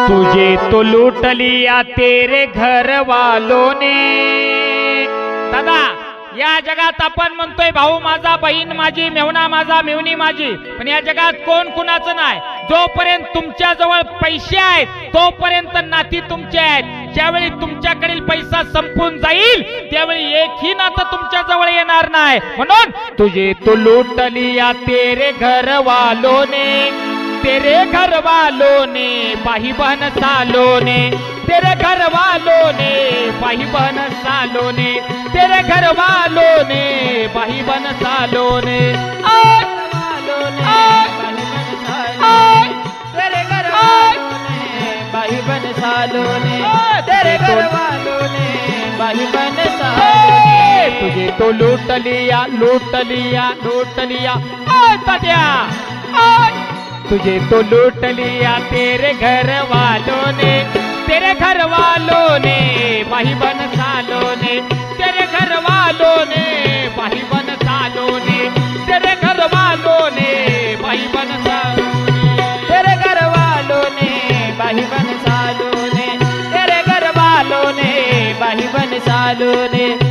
तुझे तो लूट लिया तेरे घर वालों ने। दादा, या जगात आपण म्हणतोय भाऊ माझा, बहीण माझी, मेहुणा माझा, मेहुणी माझी, पण या जगात कोण कुणाचं नाही। जोपर्यंत तुमच्या जवळ पैसे आहेत तोपर्यंत नाती तुमचे आहेत। ज्यावेळी तुमच्याकडील पैसा संपून जाईल त्यावेळी एकही नातं तुमच्या जवळ येणार नाही। म्हणून तुझे तो लूट लिया तेरे घर वालों ने, तेरे घर वालों ने, भाई बहन सालों ने, तेरे घर वालों ने, भाई बहन सालों ने, तेरे घर वालों ने, भाई बहन सालों ने, तेरे घर वालों ने, भाई बहन सालों ने, तेरे घर वालों ने, भाई बहन सालों ने। तुझे तो लूट लिया, लूट लिया, लूट लिया, तात्या, तुझे तो लूट लिया तेरे घर वालों ने, तेरे घर वालों ने, भाई बहन सालों ने, तेरे घर वालों ने, भाई बहन सालों ने, तेरे घर वालों ने, भाई बहन सालों ने, तेरे घर वालों ने, भाई बहन सालों ने, तेरे घर वालों ने, भाई बहन सालों ने।